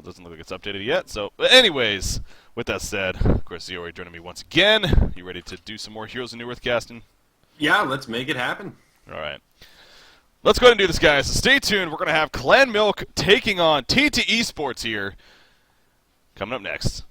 doesn't look like it's updated yet. So, but anyways, with that said, of course, Ziori joining me once again. You ready to do some more Heroes of New Earth casting? Yeah, let's make it happen. All right. Let's go ahead and do this, guys. So stay tuned. We're going to have Clan Milk taking on TteS Esports here. Coming up next.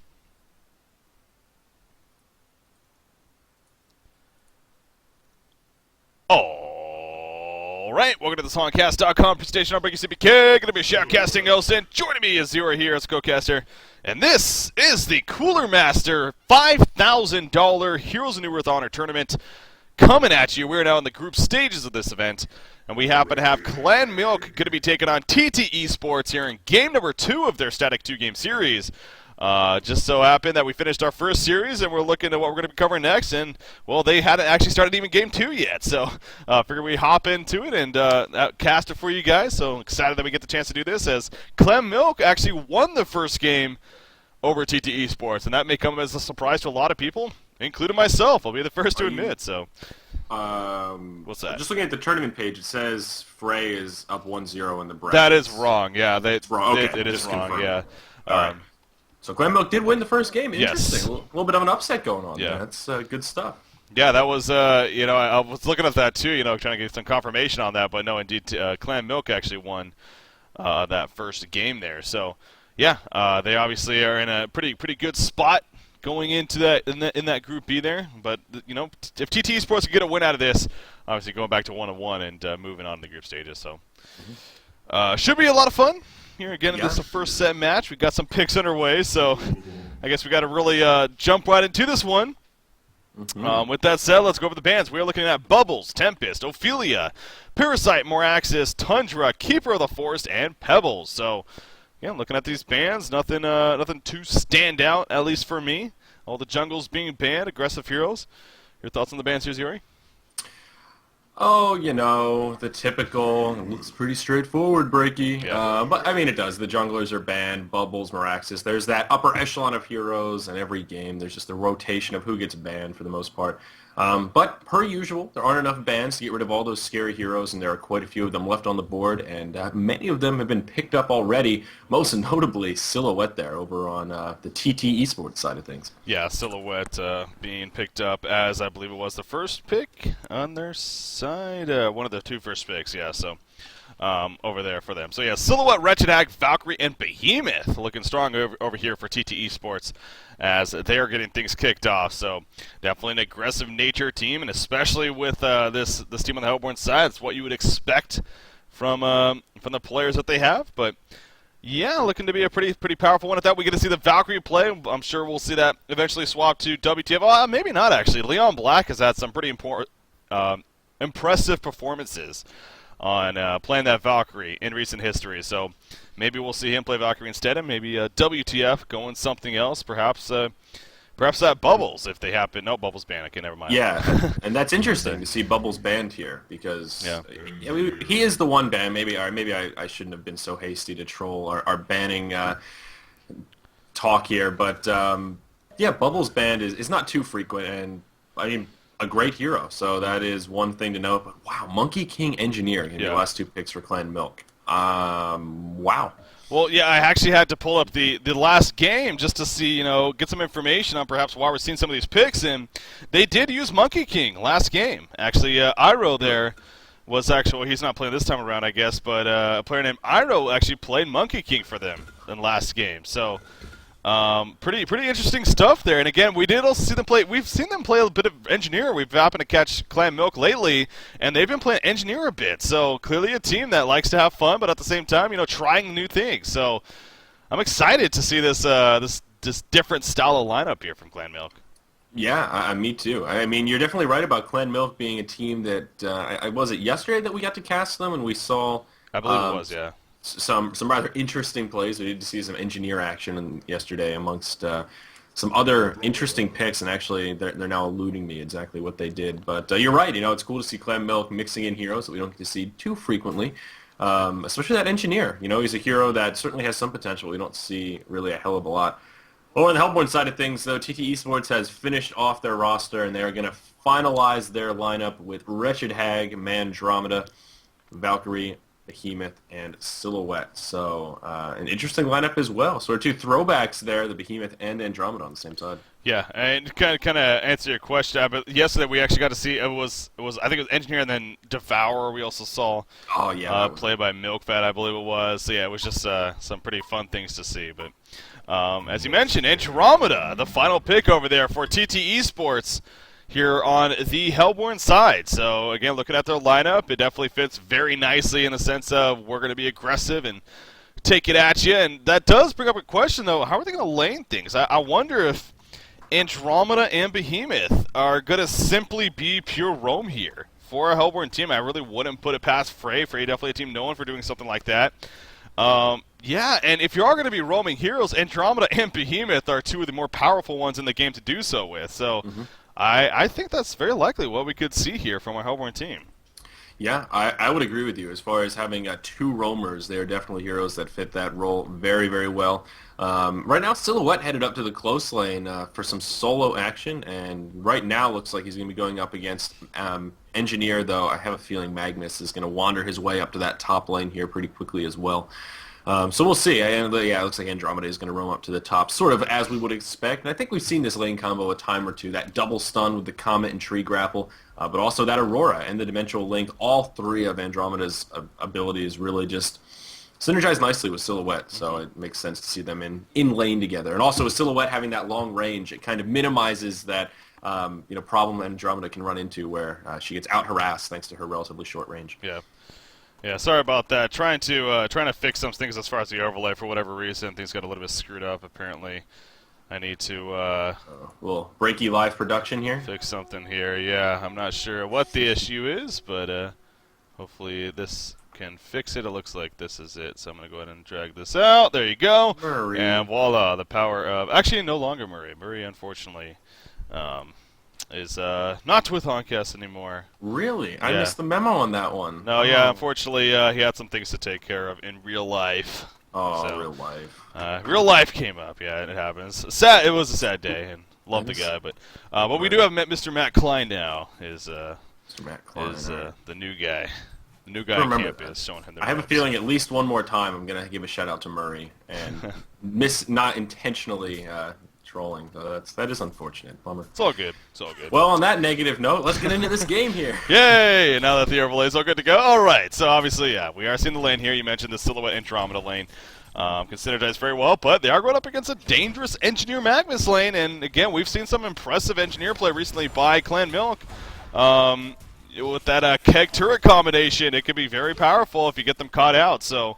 All right, welcome to the honcast.com presentation. I'm Breaking CPK. Going to be shoutcasting Elson. Joining me is Zero here as co-caster. And this is the Cooler Master $5,000 Heroes of New Earth HoNor tournament coming at you. We're now in the group stages of this event. And we happen to have Clan Milk going to be taking on TteS Esports here in game number 2 of their static 2-game series. Just so happened that we finished our first series and we're looking at what we're going to be covering next, and well, they hadn't actually started even game 2 yet, so figured we hop into it and cast it for you guys. So excited that we get the chance to do this, as Clan Milk actually won the first game over TteS Esports, and that may come as a surprise to a lot of people, including myself. I'll be the first to admit. So what's that? Just looking at the tournament page, it says Frey is up 1-0 in the bracket. That is wrong. Yeah, it's wrong. Okay, it is wrong. confirmed. Yeah. All right. So Clan Milk did win the first game. Yes. Interesting. A little bit of an upset going on Yeah. there. That's good stuff. Yeah, that was, I was looking at that too, trying to get some confirmation on that, but no, indeed, Clan Milk actually won that first game there. So, yeah, they obviously are in a pretty good spot going into that in that Group B there. But, if TteS Esports can get a win out of this, obviously going back to 1-1 and moving on to the group stages. So, should be a lot of fun. Here again, this is the first set match. We've got some picks underway, so I guess we got to really jump right into this one. With that said, let's go over the bands. We are looking at Bubbles, Tempest, Ophelia, Parasite, Moraxis, Tundra, Keeper of the Forest, and Pebbles. So, yeah, looking at these bands, nothing too stand out, at least for me. All the jungles being banned, aggressive heroes. Your thoughts on the bands here, Zuri? Oh, the typical. It looks pretty straightforward, Breaky. Yeah. But, I mean, it does. The junglers are banned, Bubbles, Moraxis. There's that upper echelon of heroes in every game. There's just a rotation of who gets banned for the most part. But, per usual, there aren't enough bans to get rid of all those scary heroes, and there are quite a few of them left on the board, and many of them have been picked up already, most notably Silhouette there over on the TteS Esports side of things. Yeah, Silhouette being picked up as, I believe it was the first pick on their side. One of the 2 first picks, yeah, so over there for them. So, yeah, Silhouette, Wretched Hag, Valkyrie, and Behemoth looking strong over here for TteS Esports as they are getting things kicked off. So, definitely an aggressive nature team, and especially with this team on the Hellborn side, it's what you would expect from the players that they have. But, yeah, looking to be a pretty powerful one at that. We get to see the Valkyrie play. I'm sure we'll see that eventually swap to WTF. Oh, maybe not, actually. Leon Black has had some pretty impressive performances on playing that Valkyrie in recent history. So maybe we'll see him play Valkyrie instead, and maybe WTF going something else. Perhaps that Bubbles, if they happen. No, Bubbles banned. Okay, never mind. Yeah, and that's interesting to see Bubbles banned here because he is the one ban. Maybe I shouldn't have been so hasty to troll our banning talk here, but yeah, Bubbles banned is not too frequent, and I mean, a great hero. So that is one thing to note. But wow, Monkey King Engineer in the last 2 picks for Clan Milk. Wow. Well, yeah, I actually had to pull up the last game just to see, get some information on perhaps why we're seeing some of these picks, and they did use Monkey King last game. Actually, Iroh there was actually, he's not playing this time around, I guess, but a player named Iroh actually played Monkey King for them in last game. So, pretty interesting stuff there. And again, we did also see them play. We've seen them play a bit of Engineer. We've happened to catch Clan Milk lately, and they've been playing Engineer a bit. So clearly a team that likes to have fun, but at the same time, trying new things. So I'm excited to see this different style of lineup here from Clan Milk. Yeah, me too. I mean, you're definitely right about Clan Milk being a team that was it yesterday that we got to cast them, and we saw. I believe it was, yeah. Some rather interesting plays. We did see some Engineer action yesterday amongst some other interesting picks, and actually they're now eluding me exactly what they did. But you're right. It's cool to see Clan Milk mixing in heroes that we don't get to see too frequently, especially that Engineer. He's a hero that certainly has some potential. We don't see really a hell of a lot. Well, on the Hellborn side of things, though, TteS Esports has finished off their roster, and they are going to finalize their lineup with Wretched Hag, Mandromeda, Valkyrie, Behemoth, and Silhouette. So an interesting lineup as well. Sort of two throwbacks there, the Behemoth and Andromeda on the same side. Yeah, and kind of answer your question, but yesterday we actually got to see it was I think it was Engineer and then Devourer. We also saw Oh yeah, played by Milkfat, I believe it was. So yeah, it was just some pretty fun things to see. But as you mentioned, Andromeda, the final pick over there for TteS Sports here on the Hellborn side. So again, looking at their lineup, it definitely fits very nicely in the sense of we're going to be aggressive and take it at you. And that does bring up a question, though. How are they going to lane things? I wonder if Andromeda and Behemoth are going to simply be pure roam here. For a Hellborn team, I really wouldn't put it past Frey. Frey definitely a team known for doing something like that. Yeah, and if you are going to be roaming heroes, Andromeda and Behemoth are two of the more powerful ones in the game to do so with. So I think that's very likely what we could see here from our Hellborn team. Yeah, I would agree with you. As far as having two roamers, they are definitely heroes that fit that role very, very well. Right now, Silhouette headed up to the close lane for some solo action, and right now looks like he's going to be going up against Engineer, though I have a feeling Magnus is going to wander his way up to that top lane here pretty quickly as well. So we'll see. And yeah, it looks like Andromeda is going to roam up to the top, sort of as we would expect. And I think we've seen this lane combo a time or two, that double stun with the Comet and Tree Grapple, but also that Aurora and the Dimensional Link. All three of Andromeda's abilities really just synergize nicely with Silhouette, so it makes sense to see them in lane together. And also with Silhouette having that long range, it kind of minimizes that problem Andromeda can run into where she gets out-harassed thanks to her relatively short range. Yeah. Yeah, sorry about that. Trying to fix some things as far as the overlay for whatever reason. Things got a little bit screwed up. Apparently, I need to little breaky live production here. Fix something here. Yeah, I'm not sure what the issue is, but hopefully this can fix it. It looks like this is it. So I'm gonna go ahead and drag this out. There you go. Murray. And voila, the power of actually no longer Murray. Murray, unfortunately, is not with honcast anymore. Really? I missed the memo on that one. No, yeah, unfortunately, he had some things to take care of in real life. Oh, so, real life. Real life came up, yeah, it happens. Sad. It was a sad day, and love the guy, but we do have Mr. Matt Klein now. Mr. Matt Klein is the new guy. The new guy on campus showing him the I have a feeling at least one more time I'm going to give a shout out to Murray and not intentionally trolling, though. That is unfortunate. Bummer. It's all good. It's all good. Well, on that negative note, let's get into this game here. Yay! Now that the overlay is all good to go. All right. So obviously, yeah, we are seeing the lane here. You mentioned the Silhouette Andromeda lane. Can synergize very well, but they are going up against a dangerous Engineer Magnus lane, and again, we've seen some impressive Engineer play recently by Clan Milk. With that keg turret combination, it could be very powerful if you get them caught out. So,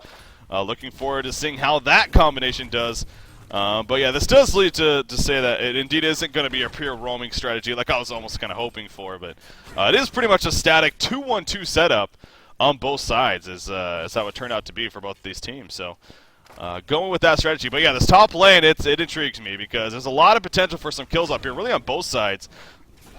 looking forward to seeing how that combination does. But yeah, this does lead to say that it indeed isn't going to be a pure roaming strategy like I was almost kind of hoping for. But it is pretty much a static 2-1-2 setup on both sides, is how it turned out to be for both of these teams. So going with that strategy. But yeah, this top lane, it intrigues me because there's a lot of potential for some kills up here, really on both sides.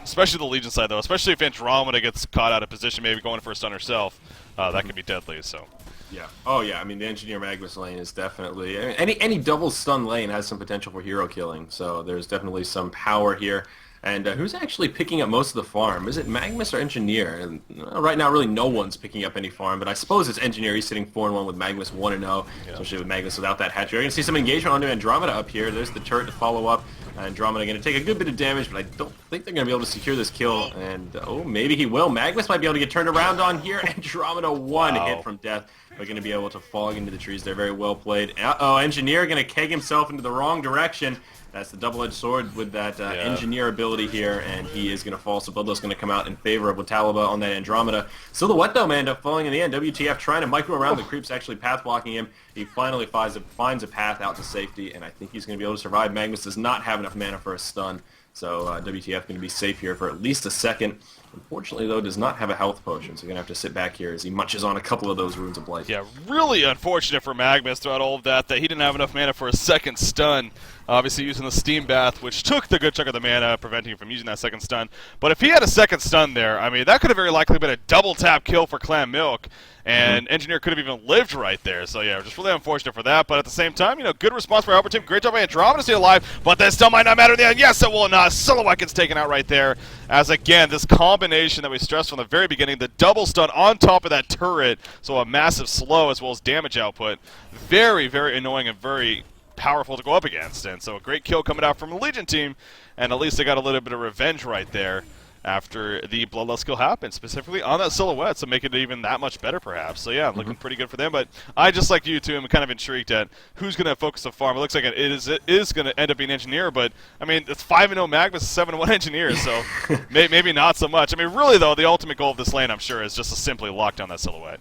Especially the Legion side, though. Especially if Andromeda gets caught out of position, maybe going for a stun herself. That could be deadly, so... Yeah. Oh, yeah. I mean, the Engineer Magnus lane is definitely... Any double stun lane has some potential for hero killing, so there's definitely some power here. And who's actually picking up most of the farm? Is it Magnus or Engineer? And right now, really no one's picking up any farm, but I suppose it's Engineer. He's sitting 4-1 with Magnus 1-0, especially with Magnus without that hatchery. You're going to see some engagement onto Andromeda up here. There's the turret to follow up. Andromeda going to take a good bit of damage, but I don't think they're going to be able to secure this kill. And, oh, maybe he will. Magnus might be able to get turned around on here. Andromeda one hit from death. They're going to be able to fall into the trees. They're very well played. Uh-oh, Engineer going to keg himself into the wrong direction. That's the double-edged sword with that Engineer ability here, and he is going to fall. So Bloodlust's going to come out in favor of Watalaba on that Andromeda. Silhouette, though, man, end up falling in the end. WTF trying to micro around the creeps, actually path blocking him. He finally finds a path out to safety, and I think he's going to be able to survive. Magnus does not have enough mana for a stun, so WTF going to be safe here for at least a second. Unfortunately, though, does not have a health potion, so you're going to have to sit back here as he munches on a couple of those Runes of Blight. Yeah, really unfortunate for Magnus throughout all of that he didn't have enough mana for a second stun. Obviously using the Steam Bath, which took the good chunk of the mana, preventing him from using that second stun. But if he had a second stun there, I mean, that could have very likely been a double tap kill for Clam Milk, and Engineer could have even lived right there. So yeah, just really unfortunate for that. But at the same time, you know, good response by Albert Team. Great job by Andromeda to stay alive, but that still might not matter in the end. Yes, it will not. Silhouette gets taken out right there. As again, this combination that we stressed from the very beginning, the double stun on top of that turret, so a massive slow as well as damage output. Very, very annoying and very powerful to go up against. And so a great kill coming out from the Legion team, and at least they got a little bit of revenge right there after the Bloodlust kill happened, specifically on that Silhouette, so making it even that much better perhaps. So yeah, looking pretty good for them, but I, just like you too, am kind of intrigued at who's going to focus the farm. It looks like it is going to end up being Engineer, but I mean, it's 5-0 Magnus, 7-1 Engineer, so maybe not so much. I mean, really though, the ultimate goal of this lane, I'm sure, is just to simply lock down that Silhouette.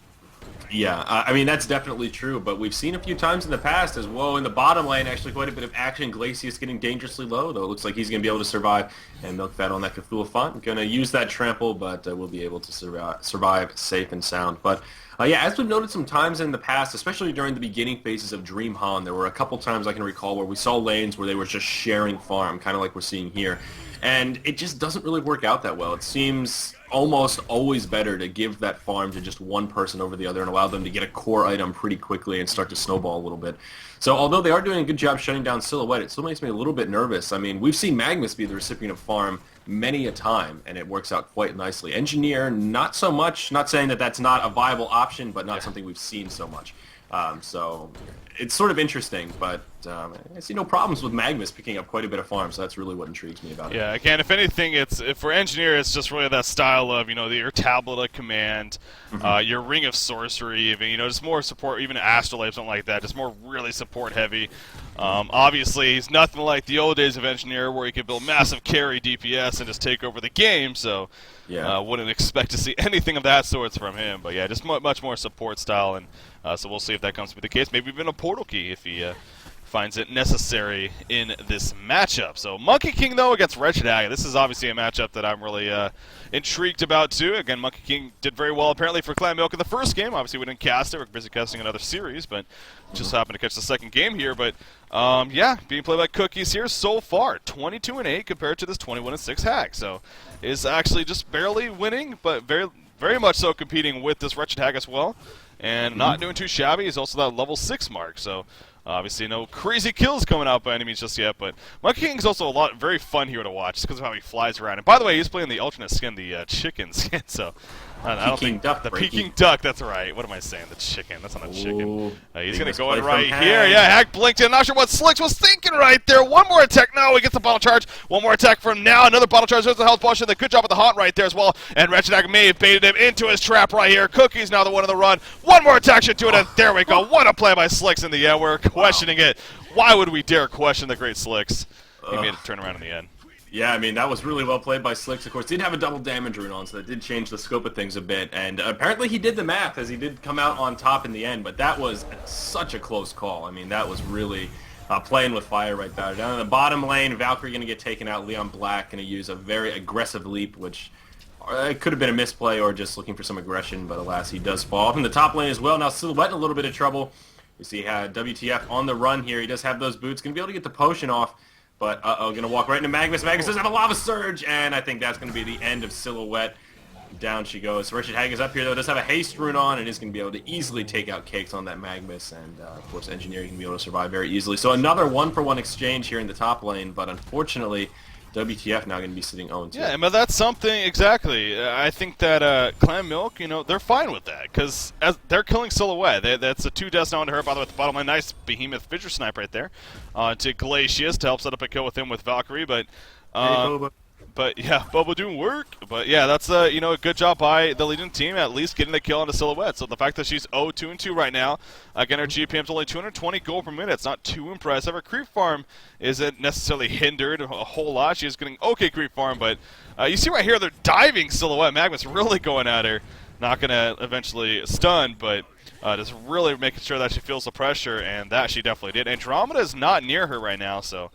Yeah, I mean, that's definitely true, but we've seen a few times in the past as well in the bottom lane, actually quite a bit of action. Glacius getting dangerously low, though. It looks like he's going to be able to survive, and Milkfat on that Cthulhu Font. Going to use that trample, but will be able to survive safe and sound. But yeah, as we've noted some times in the past, especially during the beginning phases of Dream Han, there were a couple times I can recall where we saw lanes where they were just sharing farm, kind of like we're seeing here. And it just doesn't really work out that well. It seems almost always better to give that farm to just one person over the other and allow them to get a core item pretty quickly and start to snowball a little bit. So although they are doing a good job shutting down Silhouette, it still makes me a little bit nervous. I mean, we've seen Magnus be the recipient of farm many a time, and it works out quite nicely. Engineer, not so much. Not saying that that's not a viable option, but not something we've seen so much. So it's sort of interesting, but I see no problems with Magnus picking up quite a bit of farm, so that's really what intrigues me about it. Yeah, again, if anything, for Engineer, it's just really that style of, you know, your Tablet of Command, your Ring of Sorcery, even, you know, just more support, even Astrolabe, something like that, just more really support heavy. Obviously, he's nothing like the old days of Engineer where he could build massive carry DPS and just take over the game, so yeah, wouldn't expect to see anything of that sort from him. But yeah, just much more support style, and so we'll see if that comes to be the case. Maybe even a Portal Key if he finds it necessary in this matchup. So Monkey King, though, against Wretched Hag. This is obviously a matchup that I'm really intrigued about, too. Again, Monkey King did very well, apparently, for Clan Milk in the first game. Obviously, we didn't cast it. We're busy casting another series, but just happened to catch the second game here. But, yeah, being played by Cookies here so far. 22-8 compared to this 21-6 Hag. So is actually just barely winning, but very much so competing with this Wretched Hag as well. And not doing too shabby. He's also that level 6 mark, so obviously no crazy kills coming out by any means just yet, but Monkey King is also very fun here to watch just because of how he flies around. And by the way, he's playing the alternate skin, the chicken skin, so I don't think the Peking Duck, that's right. What am I saying? The chicken. That's not a chicken. He's going to go in right here. Yeah, Hag blinked in. Not sure what Slicks was thinking right there. One more attack. No, he gets the bottle charge. One more attack from now. Another bottle charge. There's the health potion. The good job with the haunt right there as well. And Wretched Hag may have baited him into his trap right here. Cookie's now the one on the run. One more attack should do it. And there we go. What a play by Slicks in the end. We're questioning it. Why would we dare question the great Slicks? He made it turn around in the end. Yeah, I mean, that was really well played by Slicks. Of course, did have a double damage rune on, so that did change the scope of things a bit. And apparently he did the math, as he did come out on top in the end. But that was such a close call. I mean, that was really playing with fire right there. Down in the bottom lane, Valkyrie going to get taken out. Leon Black going to use a very aggressive leap, which it could have been a misplay or just looking for some aggression. But alas, he does fall. Up in the top lane as well. Now Silhouette in a little bit of trouble. You see WTF on the run here. He does have those boots. Going to be able to get the potion off. But, going to walk right into Magnus. Magnus does have a Lava Surge, and I think that's going to be the end of Silhouette. Down she goes. Wretched Hag is up here, though. Does have a haste rune on, and is going to be able to easily take out Cakes on that Magnus. And, of course, Engineer can be able to survive very easily. So another one-for-one exchange here in the top lane, but unfortunately, WTF now going to be sitting 0-2. Yeah, but that's something, exactly. I think that Clan Milk, you know, they're fine with that, because they're killing Silhouette. That's a 2 deaths now into her, by the way, at the bottom line. Nice Behemoth Fissure Snipe right there to Glacius to help set up a kill with him with Valkyrie, but... But yeah, Boba doing work. But yeah, that's you know, a good job by the Legion team, at least getting the kill on the Silhouette. So the fact that she's 0-2-2 right now, again, her GPM's only 220 gold per minute. It's not too impressive. Her creep farm isn't necessarily hindered a whole lot. She's getting okay creep farm, but you see right here, they're diving Silhouette. Magnus really going at her. Not going to eventually stun, but just really making sure that she feels the pressure, and that she definitely did. Andromeda is not near her right now, so...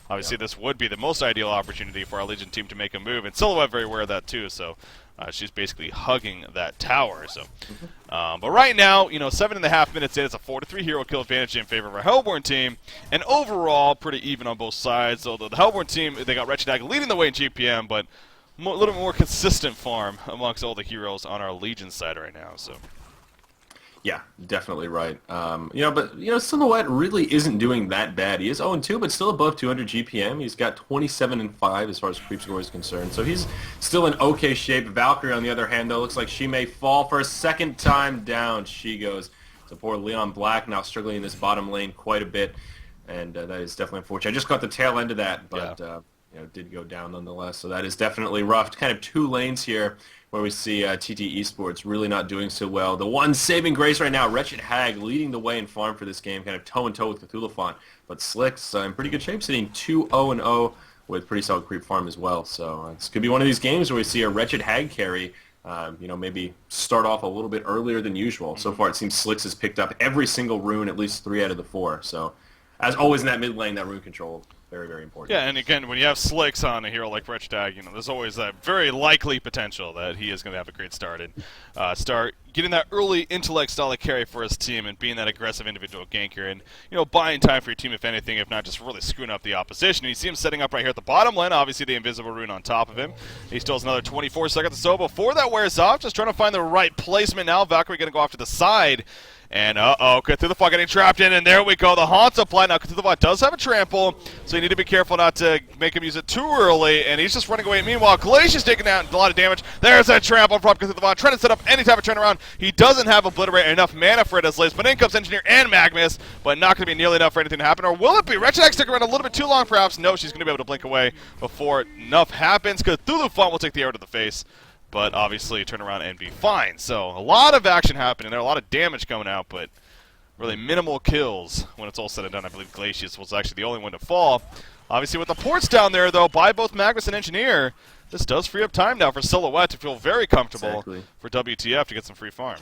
Obviously, this would be the most ideal opportunity for our Legion team to make a move, and Silhouette very aware of that too. So, She's basically hugging that tower. So, but right now, 7.5 minutes in, it's a 4-3 hero kill advantage in favor of our Hellborn team, and overall pretty even on both sides. Although the Hellborn team, they got Wretched Hag leading the way in GPM, but a little bit more consistent farm amongst all the heroes on our Legion side right now. So. Yeah, definitely right. But Silhouette really isn't doing that bad. He is 0-2, but still above 200 GPM. He's got 27-5 as far as creep score is concerned, so he's still in okay shape. Valkyrie, on the other hand, though, looks like she may fall for a second time down. She goes. So poor Leon Black now struggling in this bottom lane quite a bit, and that is definitely unfortunate. I just caught the tail end of that, but did go down nonetheless. So that is definitely rough. Kind of two lanes here where we see TteS Esports really not doing so well. The one saving grace right now, Wretched Hag leading the way in farm for this game, kind of toe-and-toe with Cthulhu. But Slick's in pretty good shape, sitting 2-0-0 with pretty solid creep farm as well. So this could be one of these games where we see a Wretched Hag carry, maybe start off a little bit earlier than usual. So far it seems Slicks has picked up every single rune, at least 3 out of the 4. So as always in that mid lane, that rune control, very, very important. Yeah, and again, when you have Slicks on a hero like Wretched Hag, there's always that very likely potential that he is going to have a great start and start getting that early intellect style of carry for his team and being that aggressive individual ganker and, buying time for your team, if anything, if not just really screwing up the opposition. And you see him setting up right here at the bottom lane, obviously the invisible rune on top of him. He still has another 24 seconds or so before that wears off, just trying to find the right placement now. Valkyrie going to go off to the side. And Cthulhu getting trapped in, and there we go. The Haunt apply. Now Cthulhu does have a trample, so you need to be careful not to make him use it too early, and he's just running away. Meanwhile, Glacia's taking out a lot of damage. There's a trample from Cthulhu, trying to set up any type of turnaround. He doesn't have Obliterate enough mana for it as late, but in comes Engineer and Magnus, but not going to be nearly enough for anything to happen. Or will it be? Wretched Hag sticking around a little bit too long, perhaps. No, she's going to be able to blink away before enough happens. Cthulhu will take the arrow to the face, but obviously turn around and be fine. So a lot of action happening there, a lot of damage coming out, but really minimal kills when it's all said and done. I believe Glacius was actually the only one to fall. Obviously with the ports down there, though, by both Magnus and Engineer, this does free up time now for Silhouette to feel very comfortable for WTF to get some free farm.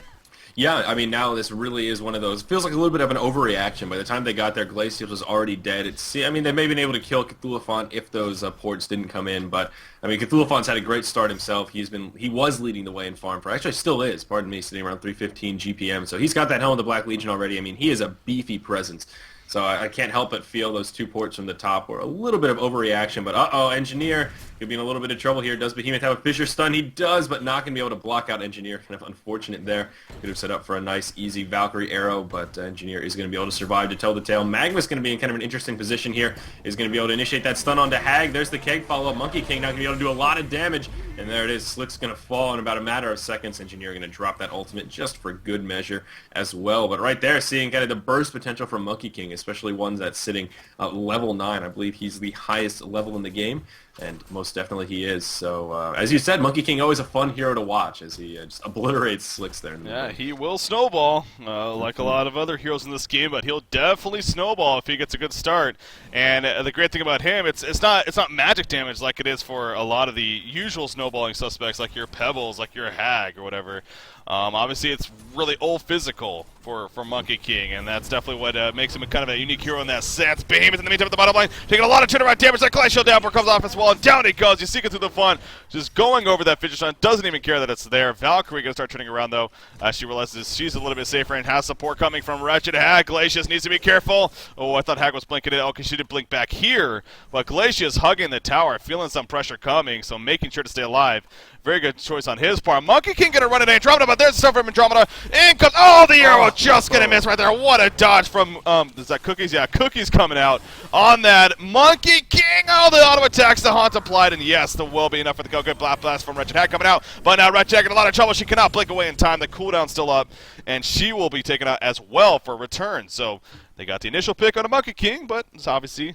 Yeah, I mean, now this really is one of those, feels like a little bit of an overreaction. By the time they got there, Glacius was already dead. They may have been able to kill Cthulhu if those ports didn't come in, but, I mean, Cthulhu had a great start himself. He was leading the way in farm for, actually still is, pardon me, sitting around 315 GPM, so he's got that Helm of the Black Legion already. I mean, he is a beefy presence. So I can't help but feel those 2 ports from the top were a little bit of overreaction, but Engineer could be in a little bit of trouble here. Does Behemoth have a Fissure Stun? He does, but not going to be able to block out Engineer. Kind of unfortunate there. Could have set up for a nice, easy Valkyrie arrow, but Engineer is going to be able to survive to tell the tale. Magnus going to be in kind of an interesting position here. Is going to be able to initiate that stun onto Hag. There's the keg follow-up. Monkey King not going to be able to do a lot of damage, and there it is. Slick's going to fall in about a matter of seconds. Engineer going to drop that ultimate just for good measure as well. But right there, seeing kind of the burst potential from Monkey King, especially ones that's sitting at level 9. I believe he's the highest level in the game, and most definitely he is. So, as you said, Monkey King always a fun hero to watch as he just obliterates Slicks there. Yeah, he will snowball like a lot of other heroes in this game, but he'll definitely snowball if he gets a good start. And the great thing about him, it's not magic damage like it is for a lot of the usual snowballing suspects, like your Pebbles, like your Hag, or whatever. Obviously, it's really all physical for Monkey King, and that's definitely what makes him kind of a unique hero in that sense. Behemoth in the meantime at the bottom line, taking a lot of turnaround damage. That Clash Shield downpour comes off his wall, and down he goes. You see it through the fun, just going over that Fissure Stun, doesn't even care that it's there. Valkyrie going to start turning around, though, as she realizes she's a little bit safer and has support coming from Wretched Hag. Glacius needs to be careful. Oh, I thought Hag was blinking it. Okay, she did blink back here, but Glacius hugging the tower, feeling some pressure coming, so making sure to stay alive. Very good choice on his part. Monkey King gonna run at Andromeda, but there's stuff from Andromeda. In comes, the arrow just gonna miss right there. What a dodge from, is that Cookies? Yeah, Cookies coming out on that. Monkey King, the auto attacks, the Haunt applied, and yes, the will be enough for the kill. Good blast from Wretched Hag coming out, but now Wretched Hag in a lot of trouble. She cannot blink away in time. The cooldown's still up, and she will be taken out as well for return. So they got the initial pick on a Monkey King, but it's obviously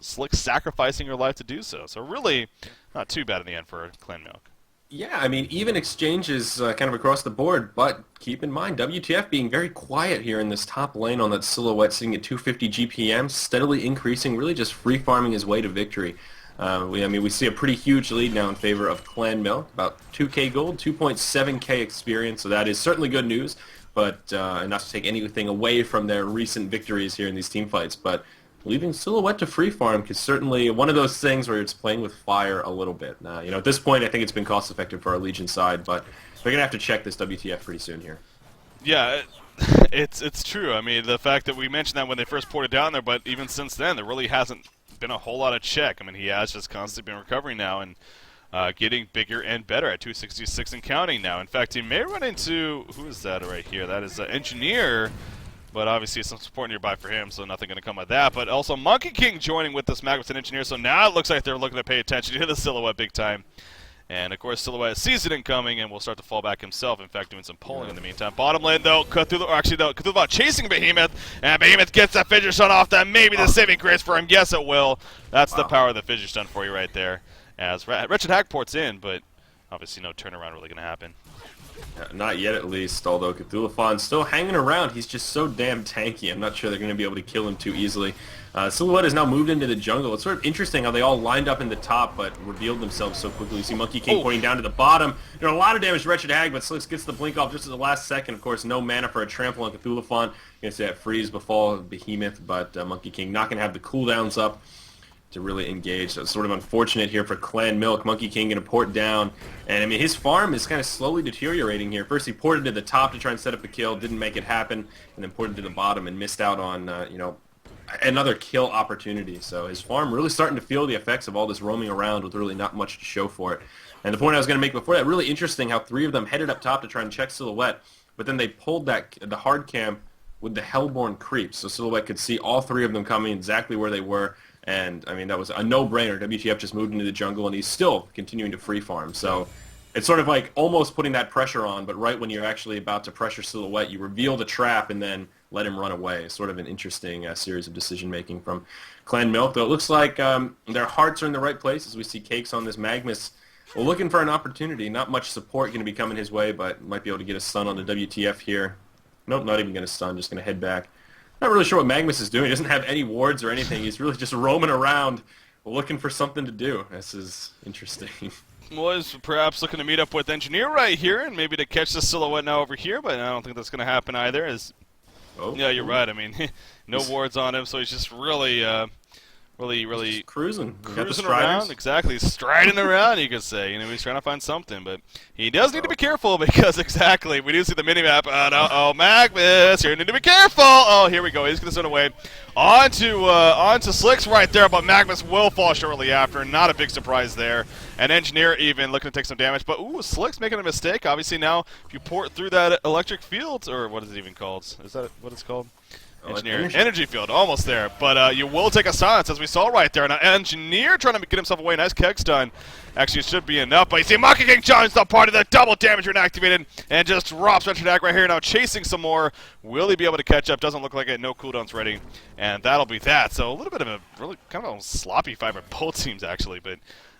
Slick sacrificing her life to do so. So really not too bad in the end for Clan Milk. Yeah, I mean, even exchanges kind of across the board, but keep in mind, WTF being very quiet here in this top lane on that Silhouette, sitting at 250 GPM, steadily increasing, really just free-farming his way to victory. We see a pretty huge lead now in favor of Clan Milk, about 2k gold, 2.7k experience, so that is certainly good news, but not to take anything away from their recent victories here in these team fights, but leaving Silhouette to free farm is certainly one of those things where it's playing with fire a little bit. At this point, I think it's been cost-effective for our Legion side, but they're going to have to check this WTF pretty soon here. Yeah, it's true. I mean, the fact that we mentioned that when they first poured it down there, but even since then, there really hasn't been a whole lot of check. I mean, he has just constantly been recovering now and getting bigger and better at 266 and counting now. In fact, he may run into, who is that right here? That is Engineer, but obviously some support nearby for him, so nothing going to come of that. But also Monkey King joining with this Magnus and Engineer, so now it looks like they're looking to pay attention to the Silhouette big time. And, of course, Silhouette sees it incoming and will start to fall back himself, in fact, doing some pulling in the meantime. Bottom lane, though, Cthulhu chasing Behemoth, and Behemoth gets that Fissure Stun off that. Maybe the saving grace for him. Yes, it will. That's the power of the Fissure Stun for you right there. As Wretched Hag ports in, but obviously no turnaround really going to happen. Not yet, at least, although Cthulhu's still hanging around. He's just so damn tanky. I'm not sure they're going to be able to kill him too easily. Silhouette has now moved into the jungle. It's sort of interesting how they all lined up in the top but revealed themselves so quickly. You see Monkey King pointing down to the bottom. A lot of damage to Wretched Hag, but Slicks gets the blink off just at the last second. Of course, no mana for a trample on Cthulhu. You're going to see that freeze befall Behemoth, but Monkey King not going to have the cooldowns up to really engage. So it's sort of unfortunate here for Clan Milk. Monkey King going to port down. And, I mean, his farm is kind of slowly deteriorating here. First, he ported to the top to try and set up a kill. Didn't make it happen. And then ported to the bottom and missed out on, another kill opportunity. So his farm really starting to feel the effects of all this roaming around with really not much to show for it. And the point I was going to make before that, really interesting how 3 of them headed up top to try and check Silhouette. But then they pulled the hard camp with the Hellborn creeps. So Silhouette could see all 3 of them coming exactly where they were. And, I mean, that was a no-brainer. WTF just moved into the jungle, and he's still continuing to free farm. So it's sort of like almost putting that pressure on, but right when you're actually about to pressure Silhouette, you reveal the trap and then let him run away. It's sort of an interesting series of decision-making from Clan Milk. Though it looks like their hearts are in the right place as we see Cakes on this Magnus. Well, looking for an opportunity. Not much support going to be coming his way, but might be able to get a stun on the WTF here. Nope, not even going to stun, just going to head back. Not really sure what Magnus is doing. He doesn't have any wards or anything. He's really just roaming around looking for something to do. This is interesting. Was perhaps looking to meet up with Engineer right here and maybe to catch the Silhouette now over here, but I don't think that's going to happen either. Yeah, you're right. I mean, no wards on him, so he's just really Just cruising around. Exactly, striding around, you could say. He's trying to find something, but he does need to be careful because exactly, we do see the minimap. Oh, Magnus, you need to be careful. Oh, here we go. He's gonna send away onto Slicks right there, but Magnus will fall shortly after. Not a big surprise there. And Engineer even looking to take some damage, but ooh, Slicks making a mistake. Obviously now, if you port through that electric field, or what is it even called? Is that what it's called? Engineer. Energy field, almost there. But you will take a silence, as we saw right there. Now, Engineer trying to get himself away. Nice keg stun. Actually, should be enough. But you see Monkey King joins the party. The double damage activated and just drops Wretched Hag right here. Now chasing some more. Will he be able to catch up? Doesn't look like it. No cooldowns ready. And that'll be that. So a little bit of a really kind of a sloppy fight by both teams, actually. But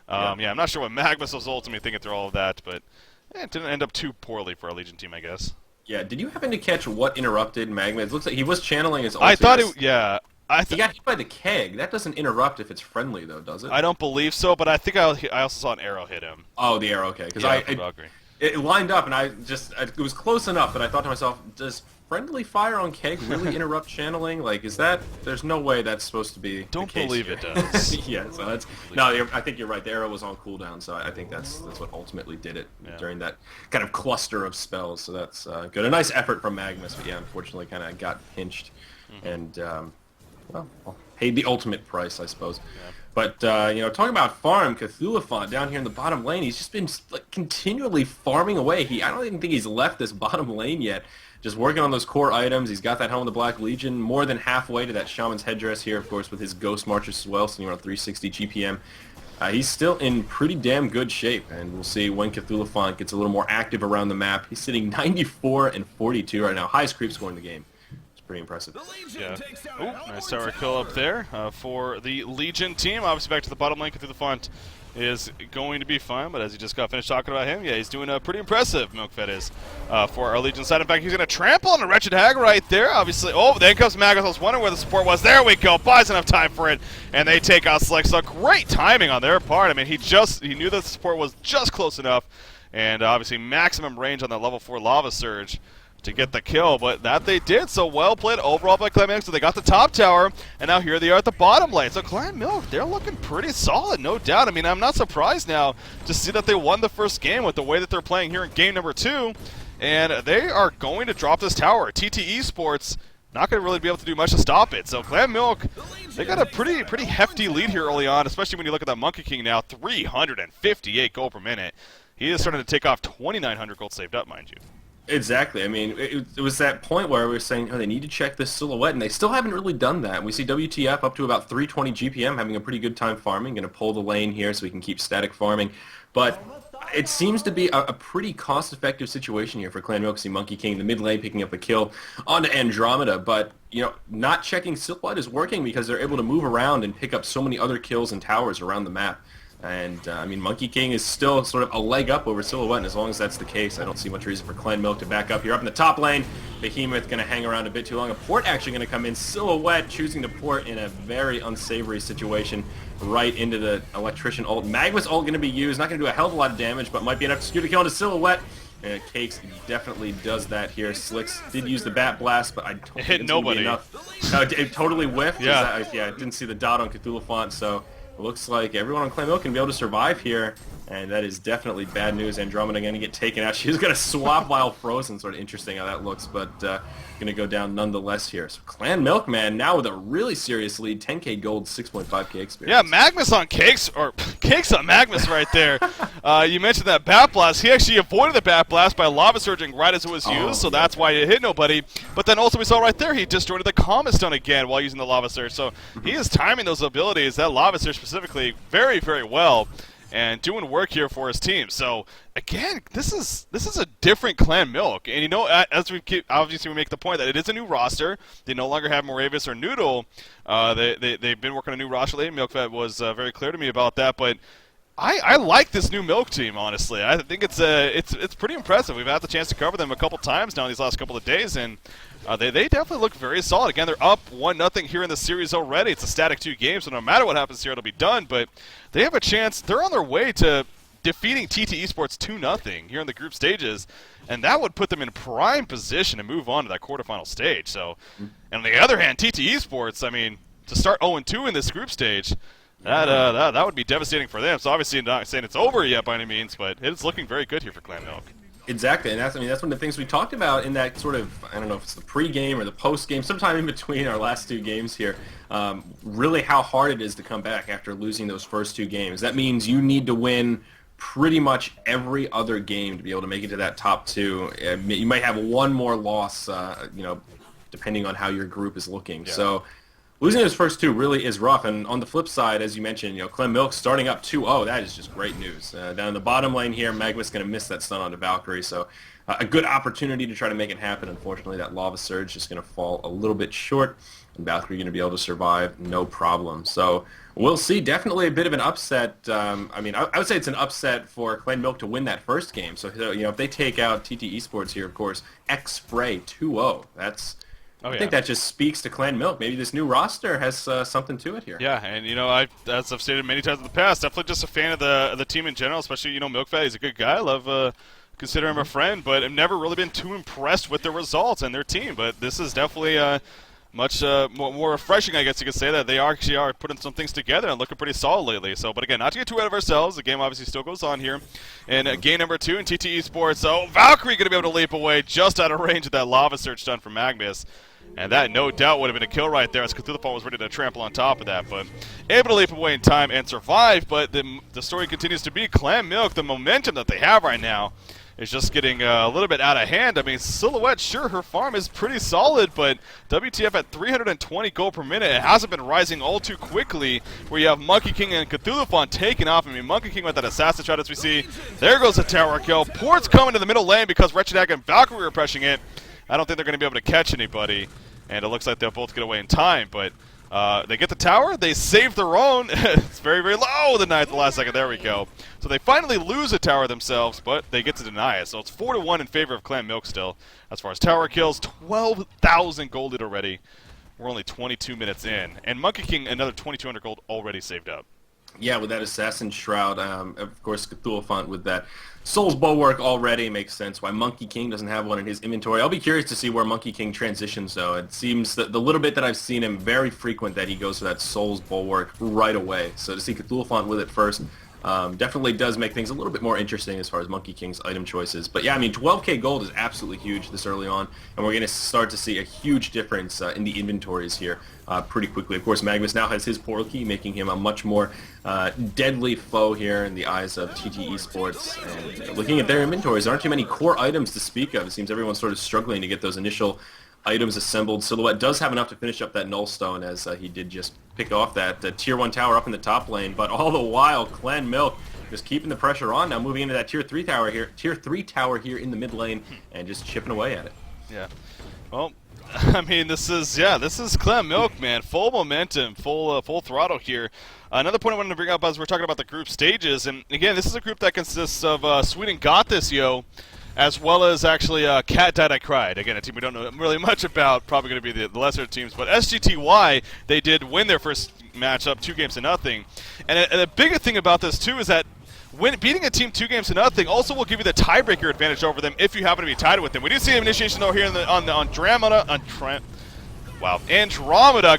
yeah, I'm not sure what Magnus was ultimately thinking through all of that. But it didn't end up too poorly for our Legion team, I guess. Yeah, did you happen to catch what interrupted Magnus? It looks like he was channeling his ulti. I thought he got hit by the keg. That doesn't interrupt if it's friendly, though, does it? I don't believe so, but I think I also saw an arrow hit him. Oh, the arrow, okay. Because it lined up, and it was close enough, but I thought to myself, does friendly fire on keg really interrupt channeling? Like, there's no way that's supposed to be Don't the case believe here. it does. Yeah, so I think you're right. The arrow was on cooldown, so I think that's what ultimately did it during that kind of cluster of spells. So that's good. A nice effort from Magnus, but yeah, unfortunately kind of got pinched and, paid the ultimate price, I suppose. Yeah. But, talking about farm, Cthulhu down here in the bottom lane, he's just been continually farming away. I don't even think he's left this bottom lane yet. Just working on those core items. He's got that Helm of the Black Legion, more than halfway to that Shaman's Headdress here, of course, with his Ghost Marches as well, sitting around 360 GPM. He's still in pretty damn good shape, and we'll see when Cthulhu gets a little more active around the map. He's sitting 94 and 42 right now. Highest creep score in the game. It's pretty impressive. Yeah. Ooh, nice tower kill up there for the Legion team. Obviously back to the bottom lane. Cthulhu is going to be fine, but as he just got finished talking about him, yeah, he's doing pretty impressive, Milkfed is, for our Legion side. In fact, he's going to trample on a Wretched Hag right there, obviously. Oh, then comes Magnus. I was wondering where the support was. There we go. Buys enough time for it, and they take out Slick. So great timing on their part. I mean, he knew that the support was just close enough, and obviously maximum range on that level 4 Lava Surge to get the kill, but that they did. So well played overall by Clan Milk. So they got the top tower, and now here they are at the bottom lane. So Clan Milk, they're looking pretty solid, no doubt. I mean, I'm not surprised now to see that they won the first game with the way that they're playing here in game number 2, and they are going to drop this tower. TteS Esports not going to really be able to do much to stop it. So Clan Milk, they got a pretty hefty lead here early on, especially when you look at that Monkey King now, 358 gold per minute. He is starting to take off 2,900 gold saved up, mind you. Exactly. I mean, it was that point where we were saying, oh, they need to check this silhouette, and they still haven't really done that. We see WTF up to about 320 GPM, having a pretty good time farming. Going to pull the lane here so we can keep static farming. But it seems to be a pretty cost-effective situation here for Clan Milk. See Monkey King, the mid lane, picking up a kill onto Andromeda. But, you know, not checking silhouette is working because they're able to move around and pick up so many other kills and towers around the map. And, I mean, Monkey King is still sort of a leg up over Silhouette, and as long as that's the case, I don't see much reason for Clan Milk to back up here. Up in the top lane, Behemoth going to hang around a bit too long. A port actually going to come in. Silhouette choosing to port in a very unsavory situation right into the Electrician ult. Magma's ult going to be used. Not going to do a hell of a lot of damage, but might be enough to skew the kill into Silhouette. And Cakes definitely does that here. Slicks did use the Bat Blast, but I don't think hit it's nobody. Gonna be enough. It totally whiffed. Yeah. I didn't see the dot on Cthulhu Font, so it looks like everyone on Clan Milk can be able to survive here, and that is definitely bad news. Andromeda going to get taken out. She's going to swap while frozen. Sort of interesting how that looks, but going to go down nonetheless here. So Clan Milk, man, now with a really serious lead, 10k gold, 6.5k experience. Yeah, Magnus on Cakes, or Cakes on Magnus right there. You mentioned that Bat Blast. He actually avoided the Bat Blast by Lava Surging right as it was used, so that's why it hit nobody. But then also we saw right there, he disjointed the Comet Stone again while using the Lava Surge. So he is timing those abilities, that Lava Surge specifically, very, very well, and doing work here for his team. So again, this is a different Clan Milk, and you know, as we obviously we make the point that it is a new roster. They no longer have Moravis or Noodle. They've been working on a new roster lately. MilkFed was very clear to me about that, but I like this new Milk team, honestly. I think it's pretty impressive. We've had the chance to cover them a couple times now in these last couple of days, and they definitely look very solid. Again, they're up 1-0 here in the series already. It's a static 2 game, so no matter what happens here, it'll be done. But they have a chance. They're on their way to defeating TteS Esports 2-0 here in the group stages, and that would put them in prime position to move on to that quarterfinal stage. So, and on the other hand, TteS Esports, I mean, to start 0-2 in this group stage, that would be devastating for them. So obviously not saying it's over yet by any means, but it's looking very good here for Clan Milk. Exactly, and that's one of the things we talked about in that sort of, I don't know if it's the pre-game or the post-game, sometime in between our last 2 games here, really how hard it is to come back after losing those first 2 games. That means you need to win pretty much every other game to be able to make it to that top 2. You might have one more loss, depending on how your group is looking. Yeah. So losing those first 2 really is rough, and on the flip side, as you mentioned, Clan Milk starting up 2-0, that is just great news. Down in the bottom lane here, Magma's going to miss that stun onto Valkyrie, so a good opportunity to try to make it happen. Unfortunately, that Lava Surge is going to fall a little bit short, and Valkyrie going to be able to survive no problem. So we'll see. Definitely a bit of an upset. I would say it's an upset for Clan Milk to win that first game. So if they take out TteS Esports here, of course, X-Spray 2-0, I think that just speaks to Clan Milk. Maybe this new roster has something to it here. Yeah, and as I've stated many times in the past, definitely just a fan of the team in general, especially MilkFed. He's a good guy. I love consider him a friend, but I've never really been too impressed with their results and their team. But this is definitely much more refreshing, I guess you could say, that they actually are putting some things together and looking pretty solid lately. So, but again, not to get too out of ourselves, the game obviously still goes on here. And game number 2 in TteS Esports. So Valkyrie going to be able to leap away just out of range of that Lava Surge done from Magnus. And that, no doubt, would have been a kill right there as Cthulhu was ready to trample on top of that. But able to leap away in time and survive. But the story continues to be Clan Milk, the momentum that they have right now is just getting a little bit out of hand. I mean, Silhouette, sure, her farm is pretty solid, but WTF at 320 gold per minute, it hasn't been rising all too quickly, where you have Monkey King and Cthulhu taking off. I mean, Monkey King with that assassin shot, as we see. There goes the tower kill. Port's coming to the middle lane because Wretched Hag and Valkyrie are pressing it. I don't think they're going to be able to catch anybody, and it looks like they'll both get away in time, but they get the tower, they save their own. It's very, very low the last second. There we go. So they finally lose a tower themselves, but they get to deny it. So it's 4-1 in favor of Clan Milk still. As far as tower kills, 12,000 gold lead already. We're only 22 minutes in. And Monkey King, another 2,200 gold already saved up. Yeah, with that Assassin Shroud, of course, Cthulhu with that Soul's Bulwark already makes sense why Monkey King doesn't have one in his inventory. I'll be curious to see where Monkey King transitions, though. It seems that the little bit that I've seen him, very frequent that he goes for that Soul's Bulwark right away. So to see Cthulhu with it first definitely does make things a little bit more interesting as far as Monkey King's item choices. But yeah, I mean, 12k gold is absolutely huge this early on, and we're going to start to see a huge difference in the inventories here pretty quickly. Of course, Magnus now has his portal key, making him a much more deadly foe here in the eyes of TT Esports. And looking at their inventories, there aren't too many core items to speak of. It seems everyone's sort of struggling to get those initial items assembled. Silhouette does have enough to finish up that Null Stone, as he did just pick off that Tier 1 tower up in the top lane, but all the while, Clan Milk just keeping the pressure on, now moving into that Tier 3 tower here in the mid lane, and just chipping away at it. Yeah. Well, I mean, this is Clan Milk, man. Full momentum, full throttle here. Another point I wanted to bring up as we're talking about the group stages, and again, this is a group that consists of Sweden Got This Yo, as well as actually Cat Died I Cried. Again, a team we don't know really much about, probably going to be the lesser teams. But SGTY, they did win their first matchup 2-0. And a bigger thing about this, too, is that beating a team 2-0 also will give you the tiebreaker advantage over them if you happen to be tied with them. We do see an initiation, though, here on Andromeda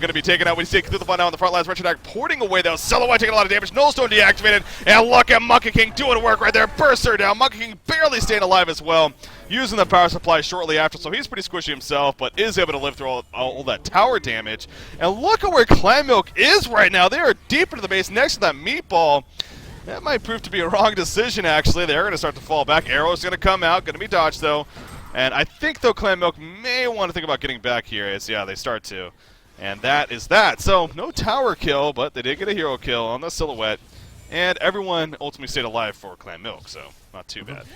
going to be taken out. We see it through the now on the front lines. Wretched Act porting away, though. Silhouette taking a lot of damage. Nullstone deactivated. And look at Monkey King doing work right there. Burster down. Monkey King barely staying alive as well. Using the power supply shortly after, so he's pretty squishy himself, but is able to live through all that tower damage. And look at where Clan Milk is right now. They are deep into the base next to that meatball. That might prove to be a wrong decision, actually. They're going to start to fall back. Arrow's going to come out. Going to be dodged, though. And I think, though, Clan Milk may want to think about getting back here, as, yeah, they start to. And that is that. So, no tower kill, but they did get a hero kill on the Silhouette. And everyone ultimately stayed alive for Clan Milk, so not too bad.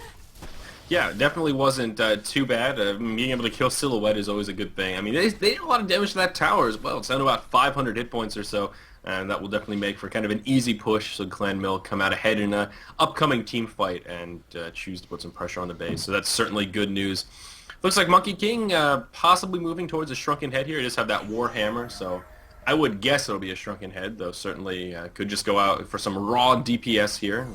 Yeah, definitely wasn't too bad. Being able to kill Silhouette is always a good thing. I mean, they did a lot of damage to that tower as well. It's down to about 500 hit points or so. And that will definitely make for kind of an easy push, so Clan Milk come out ahead in an upcoming team fight and choose to put some pressure on the base. So that's certainly good news. Looks like Monkey King possibly moving towards a Shrunken Head here. It does have that Warhammer, so I would guess it'll be a Shrunken Head, though certainly could just go out for some raw DPS here.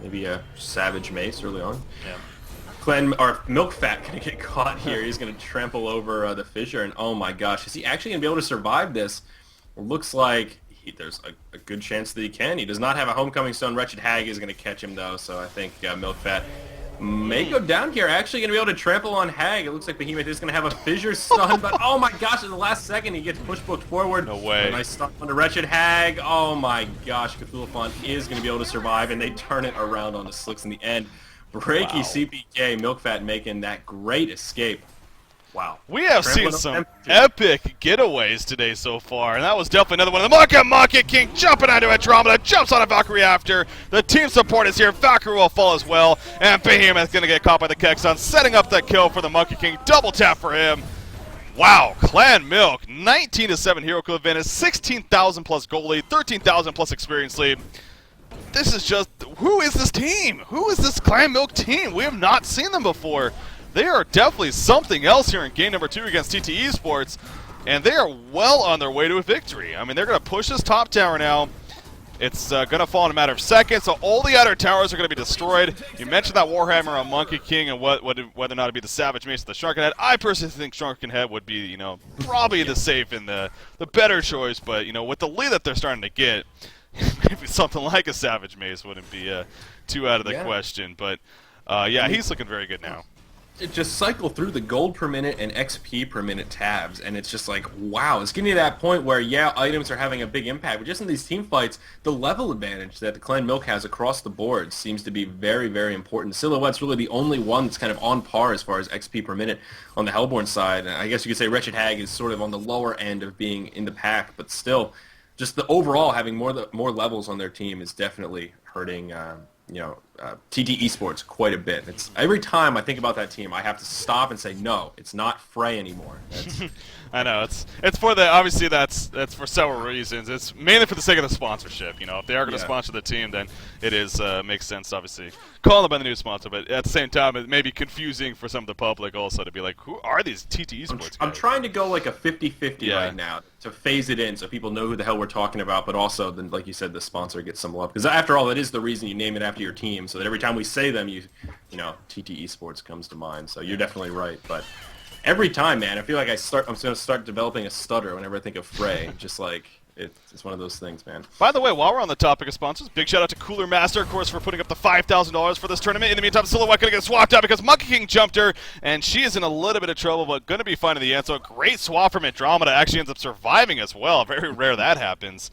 Maybe a Savage Mace early on. Yeah. Milk Fat going to get caught here. He's going to trample over the Fissure, and oh my gosh, is he actually going to be able to survive this? It looks like there's a good chance that he can. He does not have a Homecoming Stone. Wretched Hag is going to catch him, though, so I think Milk Fat may go down here. Actually going to be able to trample on Hag. It looks like Behemoth is going to have a Fissure stun, but oh my gosh, in the last second he gets push booked forward. No way. A nice stun on the Wretched Hag. Oh my gosh, Cthulhu is going to be able to survive, and they turn it around on the Slicks in the end. Breaky CPK, Milk Fat making that great escape. Wow. We have seen some epic getaways today so far, and that was definitely another one. The Monkey King jumping onto Andromeda, jumps on a Valkyrie after. The team support is here. Valkyrie will fall as well, and Behemoth's going to get caught by the Kexon, setting up the kill for the Monkey King. Double tap for him. Wow, Clan Milk, 19-7 hero kill advantage, 16,000 plus goal lead, 13,000 plus experience lead. This is just, who is this team? Who is this Clan Milk team? We have not seen them before. They are definitely something else here in game number 2 against TT Esports, and they are well on their way to a victory. I mean, they're going to push this top tower now. It's going to fall in a matter of seconds, so all the outer towers are going to be destroyed. You mentioned that Warhammer on Monkey King and whether or not it be the Savage Mace or the Shrunken Head. I personally think Shrunken Head would be, probably the safe and the better choice, but, with the lead that they're starting to get, maybe something like a Savage Mace wouldn't be too out of the question. But, yeah, he's looking very good now. Just cycle through the gold per minute and XP per minute tabs, and it's just like, wow, it's getting to that point where, yeah, items are having a big impact, but just in these team fights, the level advantage that the Clan Milk has across the board seems to be very, very important. Silhouette's really the only one that's kind of on par as far as XP per minute on the Hellborn side. I guess you could say Wretched Hag is sort of on the lower end of being in the pack, but still, just the overall having more levels on their team is definitely hurting TT Esports quite a bit. It's every time I think about that team, I have to stop and say, no, it's not Frey anymore. I know it's for the obviously that's for several reasons. It's mainly for the sake of the sponsorship. You know, if they are going to sponsor the team, then it is makes sense obviously calling them by the new sponsor. But at the same time, it may be confusing for some of the public also to be like, who are these TT Esports guys? I'm trying to go like a 50-50 right now to phase it in so people know who the hell we're talking about, but also then, like you said, the sponsor gets some love because after all, that is the reason you name it after your team, so that every time we say them, you know, TT Esports comes to mind. So you're definitely right, but. Every time, man, I feel like I'm going to start developing a stutter whenever I think of Frey. Just like, it's one of those things, man. By the way, while we're on the topic of sponsors, big shout out to Cooler Master, of course, for putting up the $5,000 for this tournament. In the meantime, Silhouette going to get swapped out because Monkey King jumped her, and she is in a little bit of trouble, but going to be fine in the end. So a great swap from Andromeda. Actually ends up surviving as well. Very rare that happens.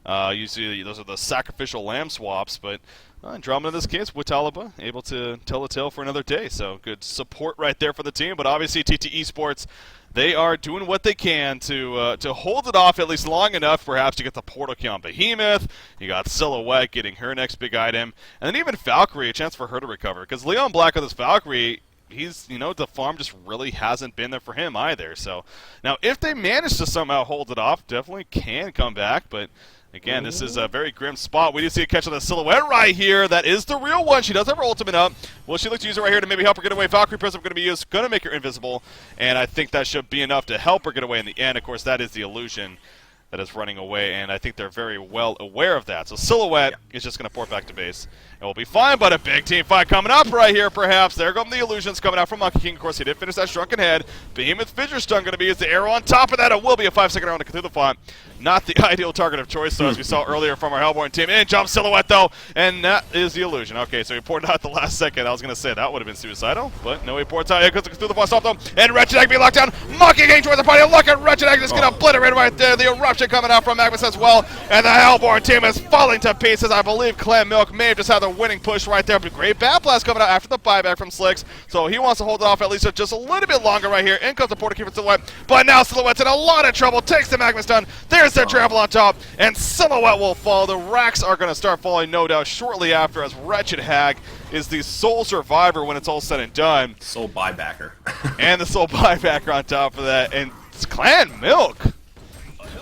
Usually those are the sacrificial lamb swaps, but Andromeda in this case, Witalaba, able to tell a tale for another day. So good support right there for the team. But obviously TT Esports, they are doing what they can to hold it off at least long enough, perhaps to get the portal key on Behemoth. You got Silhouette getting her next big item, and then even Valkyrie, a chance for her to recover. Because Leon Black with this Valkyrie, he's, you know, the farm just really hasn't been there for him either. So now if they manage to somehow hold it off, definitely can come back, but again, this is a very grim spot. We do see a catch on the Silhouette right here. That is the real one. She does have her ultimate up. Will she look to use it right here to maybe help her get away? Valkyrie Prism going to be used, going to make her invisible, and I think that should be enough to help her get away in the end. Of course, that is the illusion that is running away, and I think they're very well aware of that. So Silhouette is just going to port back to base. It will be fine, but a big team fight coming up right here, perhaps. There go the illusions coming out from Monkey King. Of course, he did finish that Shrunken Head. Behemoth Fissure Stun going to be used. The arrow on top of that. It will be a 5-second round to Cthulhu Font. Not the ideal target of choice, though, as we saw earlier from our Hellborn team. In jumps Silhouette, though, and that is the illusion. Okay, so he ported out at the last second. I was going to say that would have been suicidal, but no, he ports out. Here comes the Cthulhu Font, stop them, and Wretched Egg being locked down. Monkey King towards the party. Look at Wretched Egg just going to obliterate right there. The eruption coming out from Magnus as well, and the Hellborn team is falling to pieces. I believe Clam Milk may have just had the winning push right there, but great Bat Blast coming out after the buyback from Slicks, so he wants to hold it off at least just a little bit longer right here. In comes the portal key for Silhouette, but now Silhouette's in a lot of trouble. Takes the Magma Stun. There's their trample on top, and Silhouette will fall. The racks are going to start falling, no doubt, shortly after, as Wretched Hag is the sole survivor when it's all said and done. Sole buybacker. And the sole buybacker on top of that, and it's Clan Milk.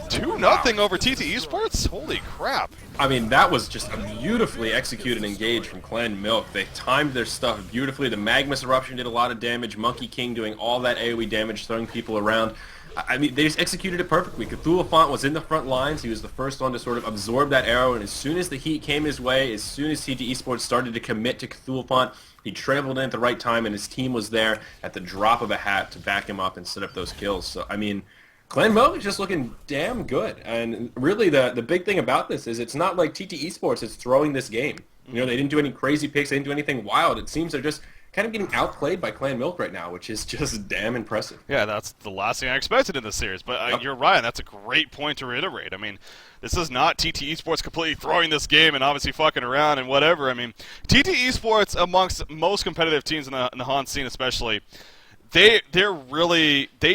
2-0 over TT Esports? Holy crap. I mean, that was just a beautifully executed engage from Clan Milk. They timed their stuff beautifully. The Magnus Eruption did a lot of damage. Monkey King doing all that AoE damage, throwing people around. I mean, they just executed it perfectly. Cthulhu Font was in the front lines. He was the first one to sort of absorb that arrow, and as soon as the heat came his way, as soon as TT Esports started to commit to Cthulhu Font, he traveled in at the right time, and his team was there at the drop of a hat to back him up and set up those kills. So, I mean, Clan Milk is just looking damn good. And really, the big thing about this is it's not like TT Esports is throwing this game. You know, they didn't do any crazy picks. They didn't do anything wild. It seems they're just kind of getting outplayed by Clan Milk right now, which is just damn impressive. Yeah, that's the last thing I expected in this series. But you're right. That's a great point to reiterate. I mean, this is not TT Esports completely throwing this game and obviously fucking around and whatever. I mean, TT Esports, amongst most competitive teams in the Han scene especially, they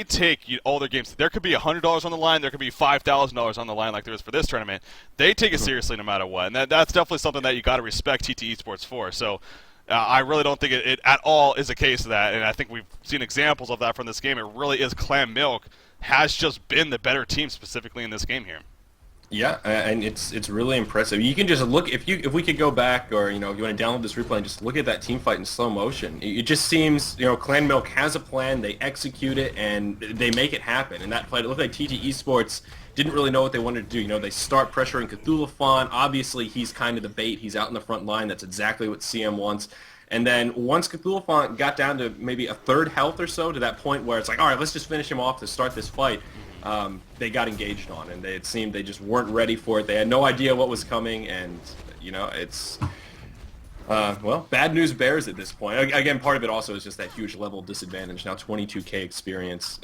take all their games. There could be $100 on the line. There could be $5,000 on the line, like there is for this tournament. They take it seriously no matter what, and that's definitely something that you got to respect TT Esports for. So I really don't think it at all is a case of that, and I think we've seen examples of that from this game. It really is Clan Milk has just been the better team specifically in this game here. Yeah, and it's really impressive. You can just look if we could go back, or if you want to download this replay and just look at that team fight in slow motion. It just seems Clan Milk has a plan, they execute it, and they make it happen. In that fight, it looked like TT Esports didn't really know what they wanted to do. They start pressuring Cthulhu Font. Obviously, he's kind of the bait. He's out in the front line. That's exactly what CM wants. And then once Cthulhu Font got down to maybe a third health or so, to that point where it's like, all right, let's just finish him off to start this fight. They got engaged on, and it seemed they just weren't ready for it. They had no idea what was coming, and it's well, bad news bears at this point. Again, part of it also is just that huge level disadvantage. Now 22k experience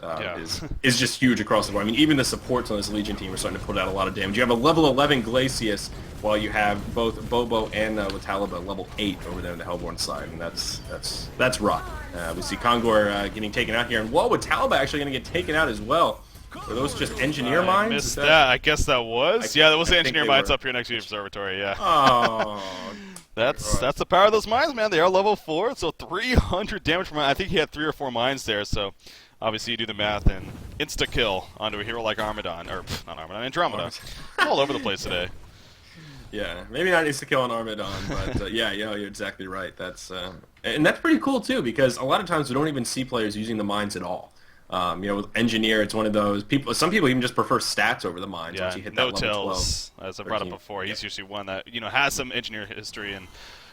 is just huge across the board. I mean, even the supports on this Legion team are starting to put out a lot of damage. You have a level 11 Glacius, while you have both Bobo and Witalaba level 8 over there on the Hellborn side, and that's rough. We see Kongor getting taken out here, and Witalaba actually going to get taken out as well. Were those just engineer I mines? Is missed that. I guess that was. Yeah, that was I the think engineer they mines were. up here next to the observatory. Yeah. Oh, That's the power of those mines, man. They are level 4, so 300 damage per mine. I think he had 3 or 4 mines there, so obviously you do the math and insta-kill onto a hero like Armadon, or not Armadon, Andromeda. All over the place today. yeah. Maybe not insta-kill on Armadon, but yeah, you're exactly right. And that's pretty cool too, because a lot of times we don't even see players using the mines at all. With engineer, it's one of those people. Some people even just prefer stats over the mines Yeah, once you hit no that level 12. tells, as I brought up 13. before. He's usually one that has some engineer history, and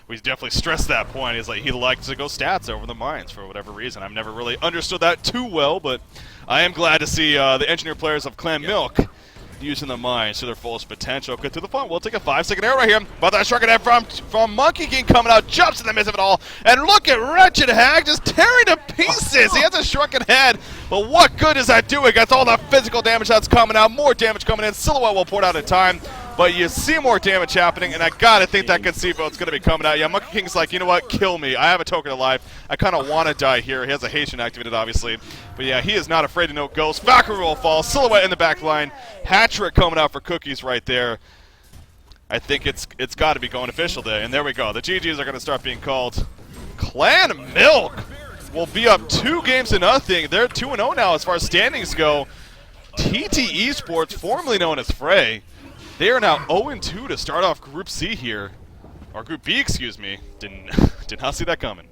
we definitely stressed that point. He's like he likes to go stats over the mines for whatever reason. I've never really understood that too well, but I am glad to see the engineer players of Clan Milk using the mines to their fullest potential. Get to the point. We'll take a 5-second arrow right here. But that struck it from Monkey King coming out, jumps in the midst of it all, and look at Wretched Hag just tearing to pieces. He has a shrunken head, but what good is that doing? That's all the physical damage that's coming out. More damage coming in. Silhouette will pour it out in time. But you see more damage happening, and I gotta think that Conceivo's gonna be coming out. Yeah, Monkey King's like, you know what, kill me. I have a token of life. I kind of want to die here. He has a Haitian activated, obviously. But yeah, he is not afraid to no ghost. Valkyrie will fall. Silhouette in the back line. Hat-trick coming out for Cookies right there. I think it's got to be going official day. And there we go. The GGs are going to start being called. Clan Milk will be up 2-0. They're 2-0 now as far as standings go. TteS Esports, formerly known as Frey, they are now 0-2 to start off Group C here. Or Group B, excuse me. Did not see that coming.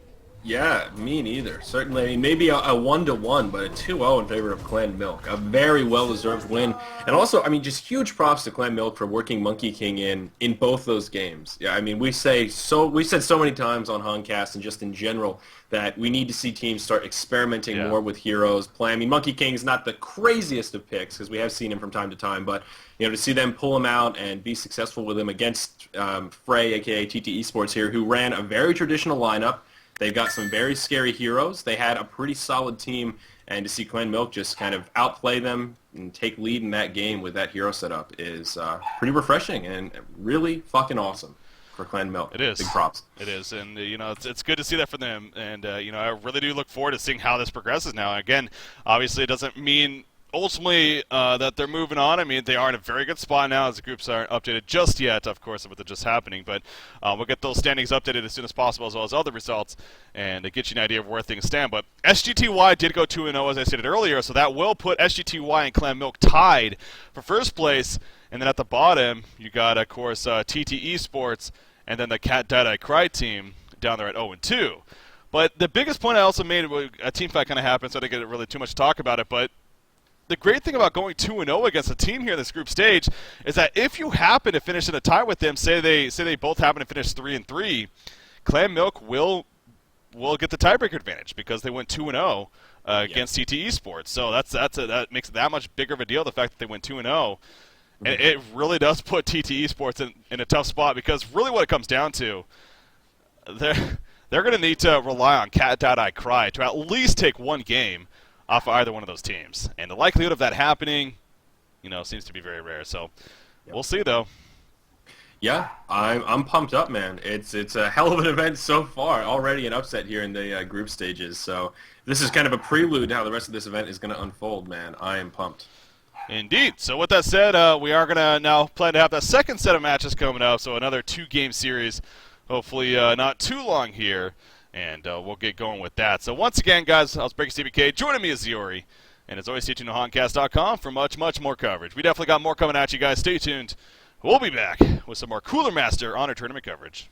Yeah, me neither. Certainly, I mean, maybe a 1-1, but a 2-0 in favor of Clan Milk. A very well-deserved win. And also, I mean, just huge props to Clan Milk for working Monkey King in both those games. Yeah, I mean, we said so many times on HoNcast and just in general that we need to see teams start experimenting more with heroes. I mean, Monkey King's not the craziest of picks because we have seen him from time to time, but to see them pull him out and be successful with him against Frey, aka TteS Esports here, who ran a very traditional lineup. They've got some very scary heroes. They had a pretty solid team, and to see Clan Milk just kind of outplay them and take lead in that game with that hero setup is pretty refreshing and really fucking awesome for Clan Milk. It is. Big props. It is, and it's good to see that for them. And I really do look forward to seeing how this progresses now. Again, obviously, it doesn't mean ultimately that they're moving on. I mean, they are in a very good spot now as the groups aren't updated just yet, of course, with it just happening. But we'll get those standings updated as soon as possible, as well as other results, and to get you an idea of where things stand. But SGTY did go 2-0, as I stated earlier, so that will put SGTY and Clan Milk tied for first place. And then at the bottom, you got, of course, TteS Esports, and then the Cat Dead Cry team down there at 0-2. But the biggest point I also made, a team fight kind of happened, so I didn't get really too much to talk about it, but the great thing about going 2-0 against a team here in this group stage is that if you happen to finish in a tie with them, say they both happen to finish 3-3, Clan Milk will get the tiebreaker advantage because they went 2-0 against TteS Esports. So that makes it that much bigger of a deal, the fact that they went 2-0. And it really does put TteS Esports in a tough spot because really what it comes down to, they're going to need to rely on Cat.I.Cry to at least take one game off of either one of those teams. And the likelihood of that happening, seems to be very rare. So we'll see, though. Yeah, I'm pumped up, man. It's a hell of an event so far. Already an upset here in the group stages. So this is kind of a prelude to how the rest of this event is going to unfold, man. I am pumped. Indeed. So with that said, we are going to now plan to have that second set of matches coming up. So another 2-game series, hopefully not too long here. And we'll get going with that. So once again, guys, I was Breaking CBK. Joining me is Ziori. And as always, stay tuned to honcast.com for much, much more coverage. We definitely got more coming at you guys. Stay tuned. We'll be back with some more Cooler Master HoNor tournament coverage.